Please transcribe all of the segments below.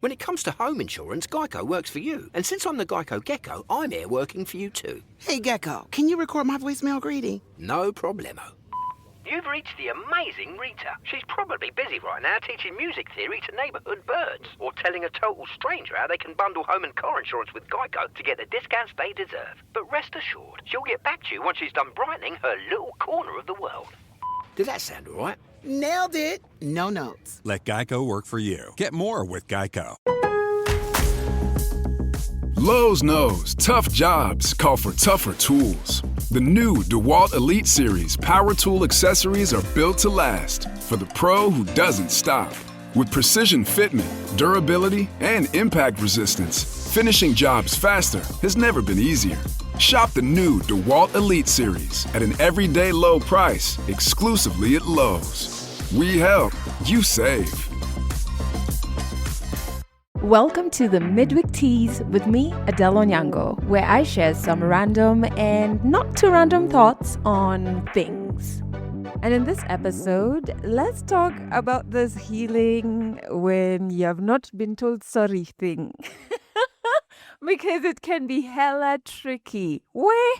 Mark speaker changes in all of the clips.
Speaker 1: When it comes to home insurance, Geico works for you. And since I'm the Geico Gecko, I'm here working for you too.
Speaker 2: Hey, Gecko, can you record my voicemail greeting?
Speaker 1: No problemo. You've reached the amazing Rita. She's probably busy right now teaching music theory to neighbourhood birds, or telling a total stranger how they can bundle home and car insurance with Geico to get the discounts they deserve. But rest assured, she'll get back to you once she's done brightening her little corner of the world. Did that sound all right?
Speaker 2: Nailed it. No notes.
Speaker 3: Let Geico work for you. Get more with Geico.
Speaker 4: Lowe's knows tough jobs call for tougher tools. The new DeWalt Elite Series power tool accessories are built to last for the pro who doesn't stop. With precision fitment, durability, and impact resistance, finishing jobs faster has never been easier. Shop the new DeWalt Elite Series at an everyday low price exclusively at Lowe's. We help, you save.
Speaker 5: Welcome to the Midweek Tease with me, Adelle Onyango, where I share some random and not too random thoughts on things. And in this episode, let's talk about this healing when you have not been told sorry thing. Because it can be hella tricky. Where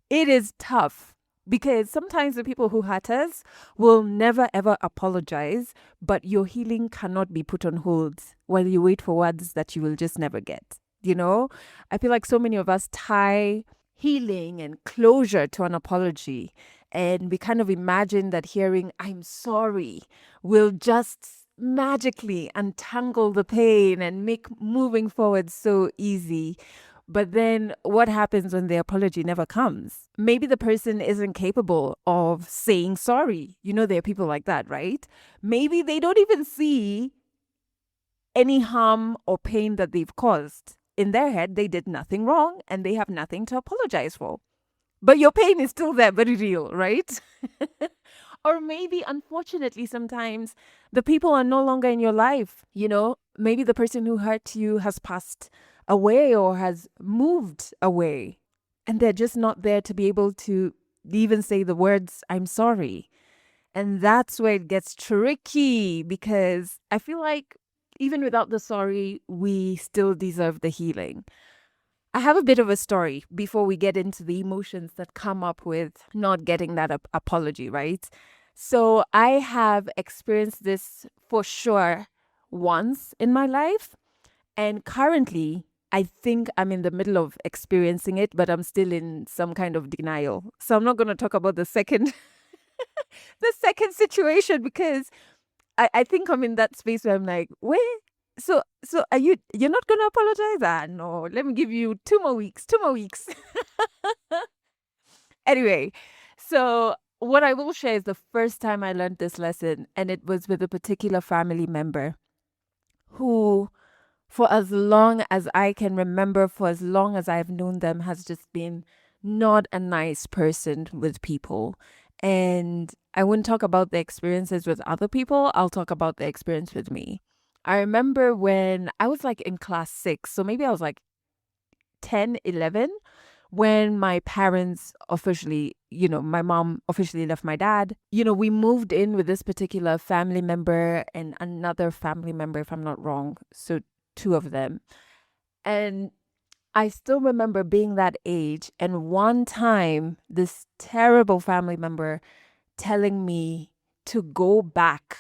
Speaker 5: it is tough. Because sometimes the people who hurt us will never ever apologize, but your healing cannot be put on hold while you wait for words that you will just never get. You know, I feel like so many of us tie healing and closure to an apology. And we kind of imagine that hearing, "I'm sorry," will just magically untangle the pain and make moving forward so easy. But then what happens when the apology never comes? Maybe the person isn't capable of saying sorry. You know, there are people like that, right? Maybe they don't even see any harm or pain that they've caused. In their head, they did nothing wrong and they have nothing to apologize for. But your pain is still there, very real, right? Or maybe, unfortunately, sometimes the people are no longer in your life. You know, maybe the person who hurt you has passed away or has moved away. And they're just not there to be able to even say the words, "I'm sorry." And that's where it gets tricky, because I feel like even without the sorry, we still deserve the healing. I have a bit of a story before we get into the emotions that come up with not getting that apology, right? So I have experienced this for sure once in my life. And currently, I think I'm in the middle of experiencing it, but I'm still in some kind of denial. So I'm not going to talk about the second the second situation, because I think I'm in that space where I'm like, wait, so are you're not going to apologize? Ah, no, let me give you 2 more weeks. Anyway, so what I will share is the first time I learned this lesson, and it was with a particular family member who, for as long as I can remember, for as long as I've known them, has just been not a nice person with people. And I wouldn't talk about the experiences with other people. I'll talk about the experience with me. I remember when I was like in class 6, so maybe I was like 10, 11, when my parents officially, my mom officially left my dad. We moved in with this particular family member and another family member, if I'm not wrong. So 2 of them. And I still remember being that age. And one time, this terrible family member telling me to go back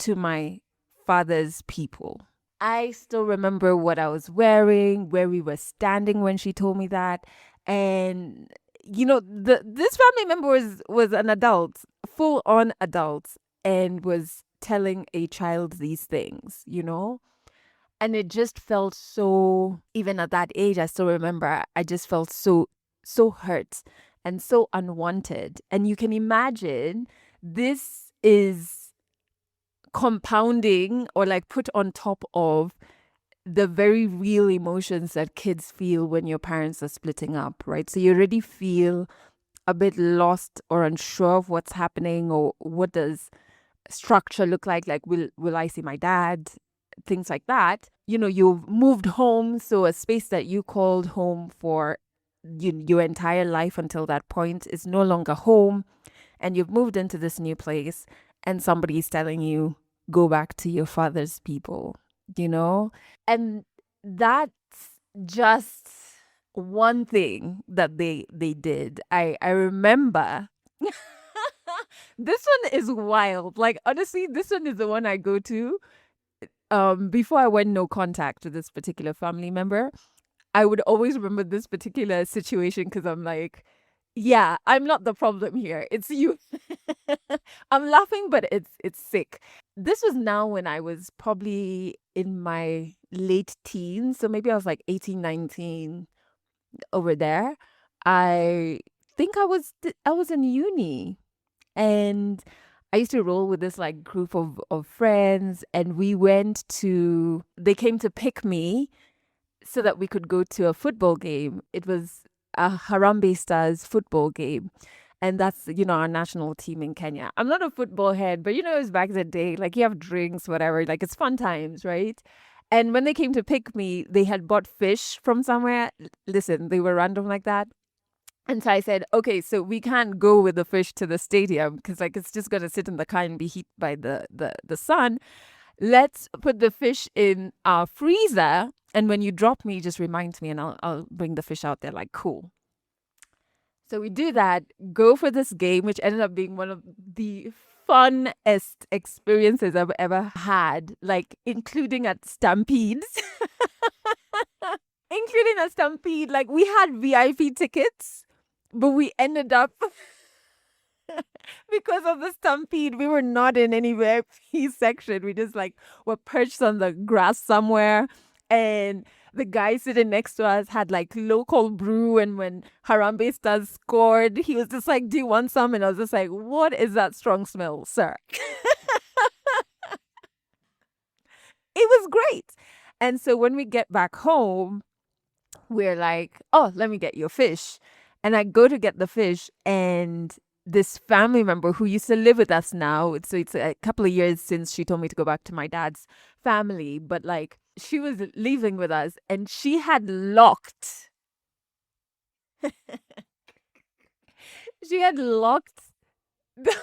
Speaker 5: to my father's people. I still remember what I was wearing, where we were standing when she told me that. And, this family member was an adult, full on adult, and was telling a child these things, And it just felt so, even at that age, I still remember, I just felt so hurt and so unwanted. And you can imagine this is compounding or like put on top of the very real emotions that kids feel when your parents are splitting up, right? So you already feel a bit lost or unsure of what's happening, or what does structure look like will I see my dad? Things like that. You've moved home, so a space that you called home for your entire life until that point is no longer home, and you've moved into this new place, and somebody's telling you, go back to your father's people. you know? And that's just one thing that they did. I remember this one is wild. Like honestly, this one is the one I go to. Before I went no contact with this particular family member, I would always remember this particular situation because I'm like, yeah, I'm not the problem here. It's you. I'm laughing, but it's sick. This was now when I was probably in my late teens. So maybe I was like 18, 19 over there. I think I was in uni, and I used to roll with this like group of friends, and they came to pick me so that we could go to a football game. It was a Harambee Stars football game. And that's, our national team in Kenya. I'm not a football head, but it was back in the day. Like you have drinks, whatever. Like it's fun times, right? And when they came to pick me, they had bought fish from somewhere. Listen, they were random like that. And so I said, okay, so we can't go with the fish to the stadium because like it's just gonna sit in the car and be heated by the sun. Let's put the fish in our freezer, and when you drop me, just remind me, and I'll bring the fish out there. Like cool. So we do that. Go for this game, which ended up being one of the funnest experiences I've ever had. Like including at Stampedes. Including a stampede. Like we had VIP tickets, but we ended up because of the stampede, we were not in any VIP section. We just like were perched on the grass somewhere, and the guy sitting next to us had like local brew. And when Harambee Stars scored, he was just like, "Do you want some?" And I was just like, "What is that strong smell, sir?" It was great. And so when we get back home, we're like, "Oh, let me get you a fish." And I go to get the fish, and this family member who used to live with us now, so it's a couple of years since she told me to go back to my dad's family, but like she was leaving with us, and she had locked she had locked the,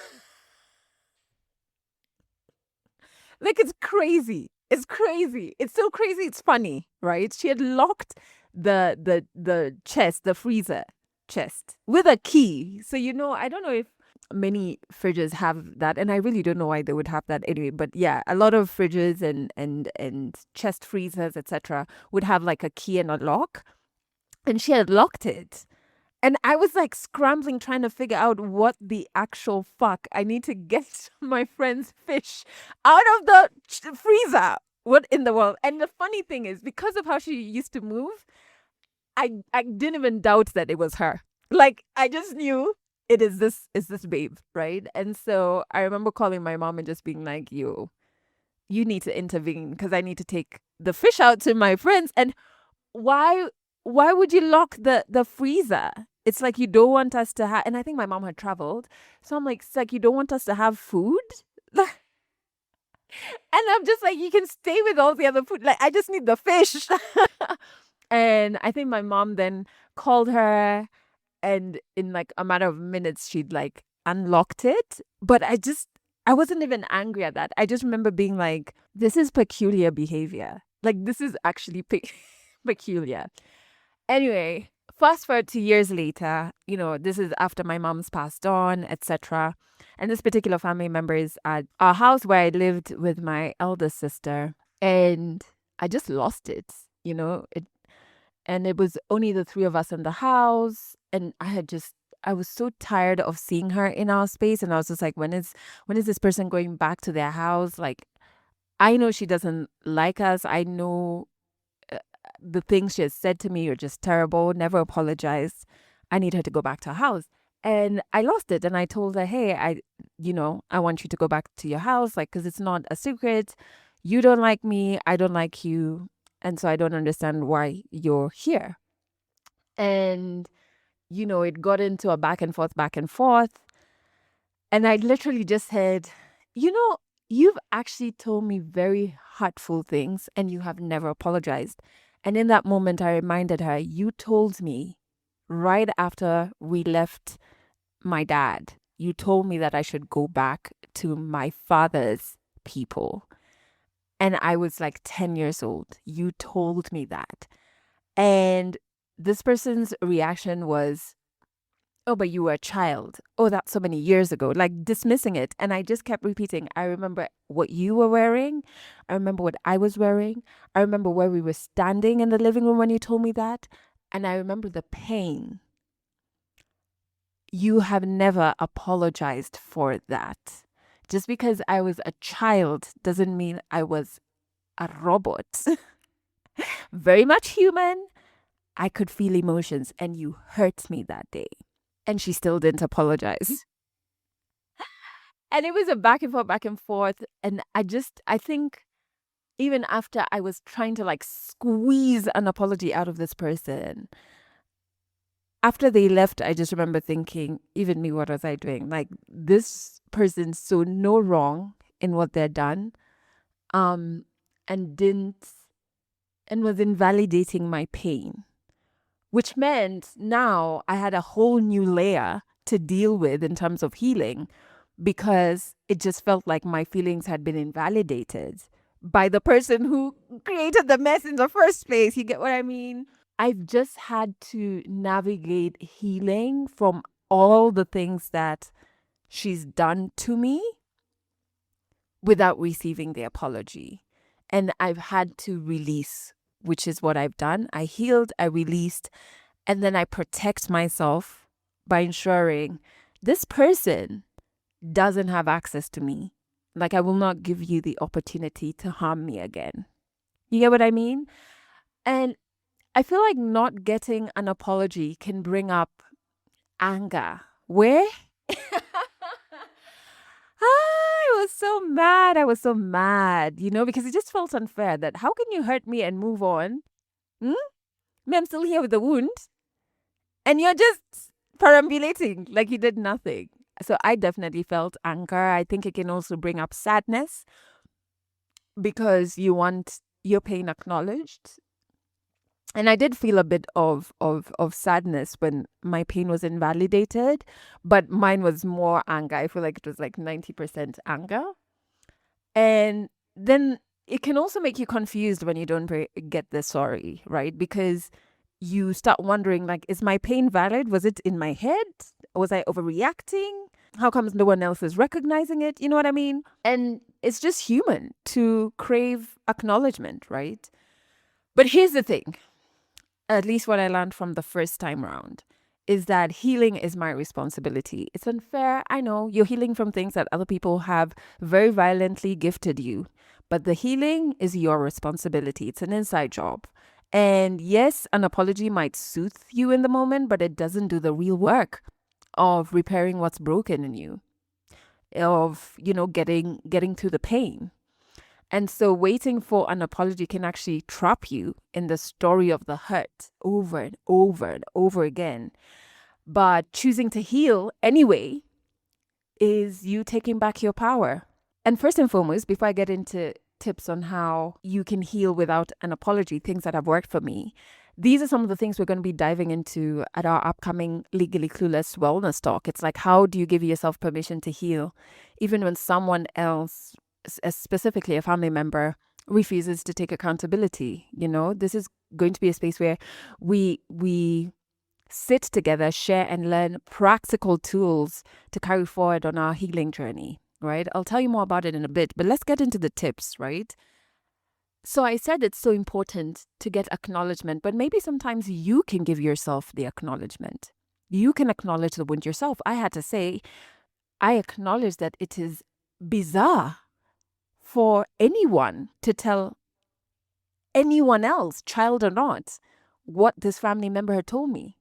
Speaker 5: like it's crazy. It's crazy. It's so crazy. It's funny, right? She had locked the chest, the freezer chest with a key. So I don't know if many fridges have that, and I really don't know why they would have that anyway. But yeah, a lot of fridges and chest freezers, etc., would have like a key and a lock, and she had locked it. And I was like scrambling, trying to figure out what the actual fuck I need to get my friend's fish out of the freezer. What in the world? And the funny thing is, because of how she used to move, I didn't even doubt that it was her. Like I just knew it is this babe, right? And so I remember calling my mom and just being like, you need to intervene because I need to take the fish out to my friends. And why would you lock the freezer? It's like you don't want us to have, and I think my mom had traveled. So I'm like, it's like you don't want us to have food? And I'm just like, you can stay with all the other food. Like, I just need the fish. And I think my mom then called her, and in like a matter of minutes, she'd like unlocked it. But I wasn't even angry at that. I just remember being like, this is peculiar behavior. Like, this is actually peculiar. Anyway, fast forward to years later, this is after my mom's passed on, etc. And this particular family member is at our house where I lived with my eldest sister. And I just lost it, and it was only the three of us in the house. And I was so tired of seeing her in our space. And I was just like, when is this person going back to their house? Like, I know she doesn't like us. I know the things she has said to me are just terrible. Never apologized. I need her to go back to her house. And I lost it. And I told her, hey, I want you to go back to your house. Like, because it's not a secret. You don't like me. I don't like you. And so I don't understand why you're here. And, it got into a back and forth. And I literally just said, you've actually told me very hurtful things and you have never apologized. And in that moment, I reminded her, you told me right after we left my dad, you told me that I should go back to my father's people. And I was like 10 years old. You told me that. And this person's reaction was, oh, but you were a child. Oh, that's so many years ago, like dismissing it. And I just kept repeating, I remember what you were wearing. I remember what I was wearing. I remember where we were standing in the living room when you told me that. And I remember the pain. You have never apologized for that. Just because I was a child doesn't mean I was a robot. Very much human. I could feel emotions, and you hurt me that day. And she still didn't apologize. And it was a back and forth, back and forth. And I think even after I was trying to like squeeze an apology out of this person, after they left, I just remember thinking, even me, what was I doing? Like, this person saw no wrong in what they'd done, and was invalidating my pain, which meant now I had a whole new layer to deal with in terms of healing, because it just felt like my feelings had been invalidated by the person who created the mess in the first place. You get what I mean? I've just had to navigate healing from all the things that she's done to me without receiving the apology. And I've had to release, which is what I've done. I healed, I released, and then I protect myself by ensuring this person doesn't have access to me. Like, I will not give you the opportunity to harm me again. You get what I mean? And I feel like not getting an apology can bring up anger. Where? I was so mad. I was so mad, because it just felt unfair that how can you hurt me and move on? Me, I'm still here with the wound. And you're just perambulating like you did nothing. So I definitely felt anger. I think it can also bring up sadness because you want your pain acknowledged. And I did feel a bit of sadness when my pain was invalidated, but mine was more anger. I feel like it was like 90% anger. And then it can also make you confused when you don't get the sorry, right? Because you start wondering, like, is my pain valid? Was it in my head? Was I overreacting? How comes no one else is recognizing it? You know what I mean? And it's just human to crave acknowledgement, right? But here's the thing. At least what I learned from the first time around, is that healing is my responsibility. It's unfair. I know you're healing from things that other people have very violently gifted you, but the healing is your responsibility. It's an inside job. And yes, an apology might soothe you in the moment, but it doesn't do the real work of repairing what's broken in you, of, getting through the pain. And so waiting for an apology can actually trap you in the story of the hurt over and over and over again. But choosing to heal anyway is you taking back your power. And first and foremost, before I get into tips on how you can heal without an apology, things that have worked for me, these are some of the things we're going to be diving into at our upcoming Legally Clueless Wellness Talk. It's like, how do you give yourself permission to heal, even when someone else, specifically a family member, refuses to take accountability? This is going to be a space where we sit together, share and learn practical tools to carry forward on our healing journey, right? I'll tell you more about it in a bit, but let's get into the tips, right? So I said it's so important to get acknowledgement, but maybe sometimes you can give yourself the acknowledgement. You can acknowledge the wound yourself. I had to say, I acknowledge that it is bizarre for anyone to tell anyone else, child or not, what this family member had told me.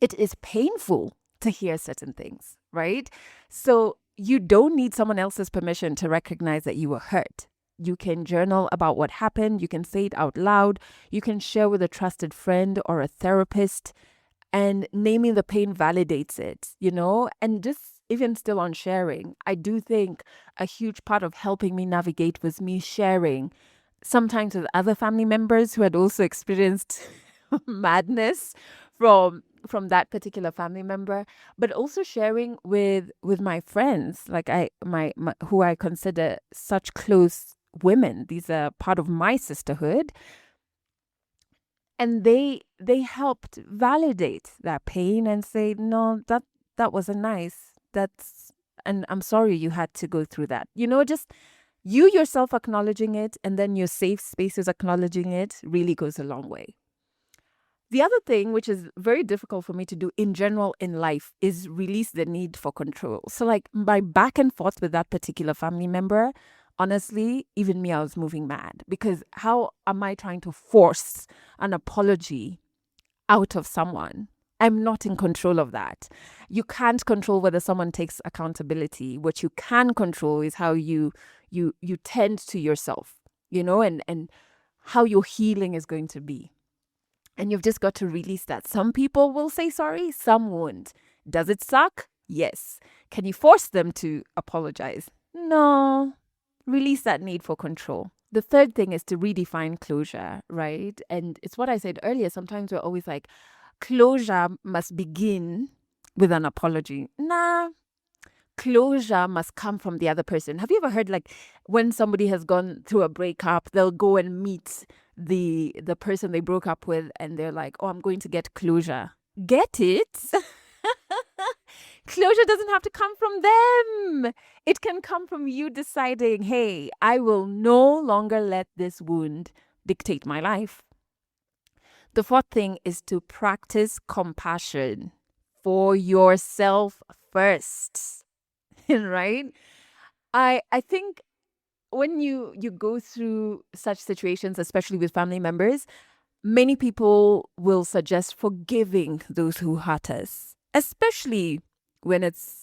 Speaker 5: It is painful to hear certain things, right? So you don't need someone else's permission to recognize that you were hurt. You can journal about what happened. You can say it out loud. You can share with a trusted friend or a therapist, and naming the pain validates it, and just even still on sharing. I do think a huge part of helping me navigate was me sharing, sometimes with other family members who had also experienced madness from that particular family member, but also sharing with my friends, like who I consider such close women. These are part of my sisterhood. And they helped validate that pain and say, no, that wasn't nice. And I'm sorry you had to go through that. Just you yourself acknowledging it, and then your safe spaces acknowledging it really goes a long way. The other thing, which is very difficult for me to do in general in life, is release the need for control. So like my back and forth with that particular family member, honestly, even me, I was moving mad, because how am I trying to force an apology out of someone? I'm not in control of that. You can't control whether someone takes accountability. What you can control is how you tend to yourself, and how your healing is going to be. And you've just got to release that. Some people will say sorry, some won't. Does it suck? Yes. Can you force them to apologize? No. Release that need for control. The third thing is to redefine closure, right? And it's what I said earlier. Sometimes we're always like, closure must begin with an apology. Nah. Closure must come from the other person. Have you ever heard, like, when somebody has gone through a breakup, they'll go and meet the person they broke up with, and they're like, oh, I'm going to get closure. Get it? Closure doesn't have to come from them. It can come from you deciding, hey, I will no longer let this wound dictate my life. The fourth thing is to practice compassion for yourself first. Right? I think when you go through such situations, especially with family members, many people will suggest forgiving those who hurt us, especially when it's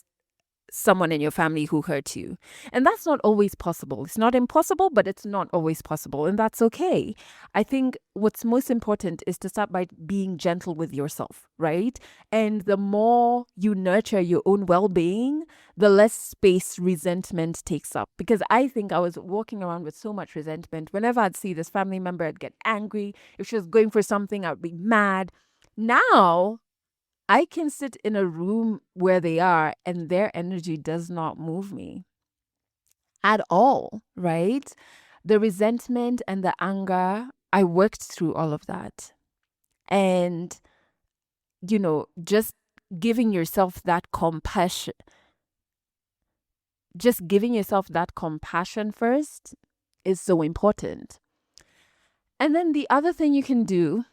Speaker 5: someone in your family who hurt you. And that's not always possible. It's not impossible, but it's not always possible. And that's okay. I think what's most important is to start by being gentle with yourself, right? And the more you nurture your own well-being, the less space resentment takes up. Because I think I was walking around with so much resentment. Whenever I'd see this family member, I'd get angry. If she was going for something, I'd be mad. Now, I can sit in a room where they are and their energy does not move me at all, right? The resentment and the anger, I worked through all of that. And, just giving yourself that compassion, first is so important. And then the other thing you can do,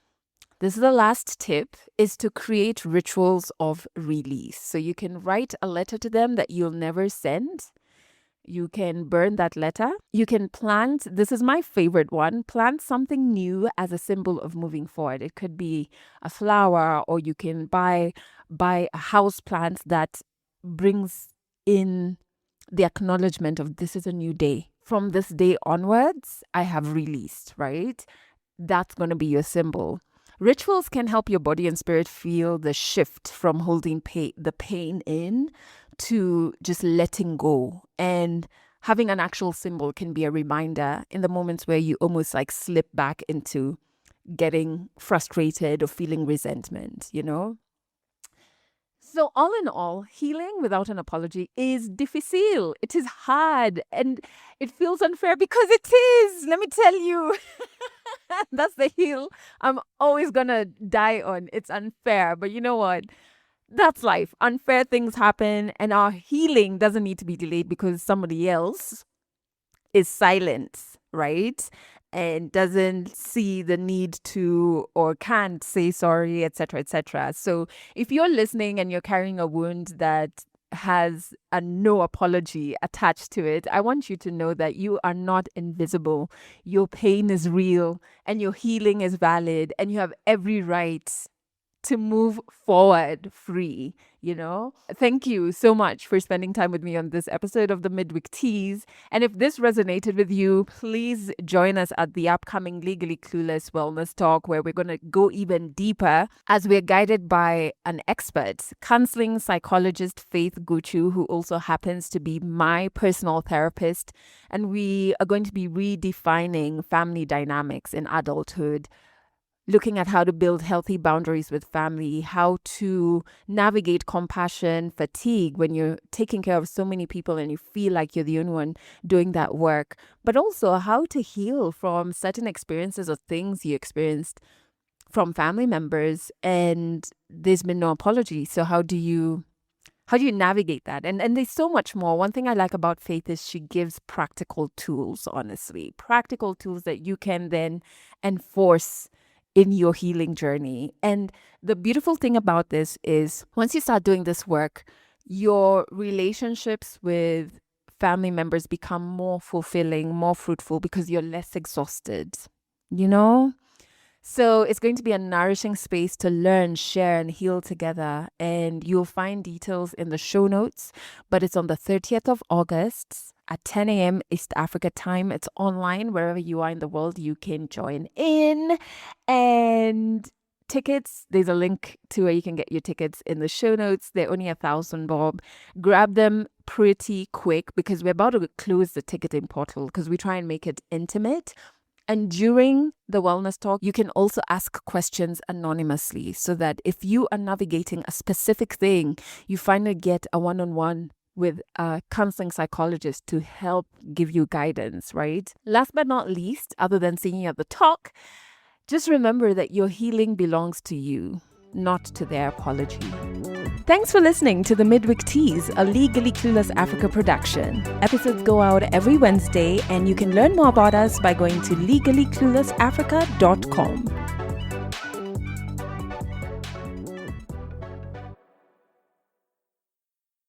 Speaker 5: this is the last tip, is to create rituals of release. So you can write a letter to them that you'll never send. You can burn that letter. You can plant, this is my favorite one, plant something new as a symbol of moving forward. It could be a flower, or you can buy a house plant that brings in the acknowledgement of this is a new day. From this day onwards, I have released, right? That's going to be your symbol. Rituals can help your body and spirit feel the shift from holding the pain in to just letting go. And having an actual symbol can be a reminder in the moments where you almost like slip back into getting frustrated or feeling resentment, So all in all, healing without an apology is difficile. It is hard and it feels unfair because it is. Let me tell you. That's the hill I'm always gonna die on. It's unfair. But you know what? That's life. Unfair things happen, and our healing doesn't need to be delayed because somebody else is silent, right? And doesn't see the need to or can't say sorry, etc., etc. So if you're listening and you're carrying a wound that has a no apology attached to it, I want you to know that you are not invisible. Your pain is real and your healing is valid, and you have every right to move forward free, Thank you so much for spending time with me on this episode of the Midweek Tease. And if this resonated with you, please join us at the upcoming Legally Clueless Wellness Talk, where we're going to go even deeper as we're guided by an expert, counseling psychologist Faith Guchu, who also happens to be my personal therapist. And we are going to be redefining family dynamics in adulthood looking at how to build healthy boundaries with family, how to navigate compassion fatigue when you're taking care of so many people and you feel like you're the only one doing that work, but also how to heal from certain experiences or things you experienced from family members and there's been no apology. So how do you navigate that? And there's so much more. One thing I like about Faith is she gives practical tools, honestly. Practical tools that you can then enforce in your healing journey. And the beautiful thing about this is once you start doing this work, your relationships with family members become more fulfilling, more fruitful because you're less exhausted, you know? So it's going to be a nourishing space to learn, share, and heal together. And you'll find details in the show notes, but it's on the 30th of August at 10 a.m. East Africa time. It's online. Wherever you are in the world, you can join in. And tickets, there's a link to where you can get your tickets in the show notes. They're only 1,000 bob. Grab them pretty quick because we're about to close the ticketing portal because we try and make it intimate. And during the wellness talk, you can also ask questions anonymously so that if you are navigating a specific thing, you finally get a one-on-one with a counseling psychologist to help give you guidance, right? Last but not least, other than singing at the talk, just remember that your healing belongs to you, not to their apology. Thanks for listening to the Midweek Tease, a Legally Clueless Africa production. Episodes go out every Wednesday, and you can learn more about us by going to legallycluelessafrica.com.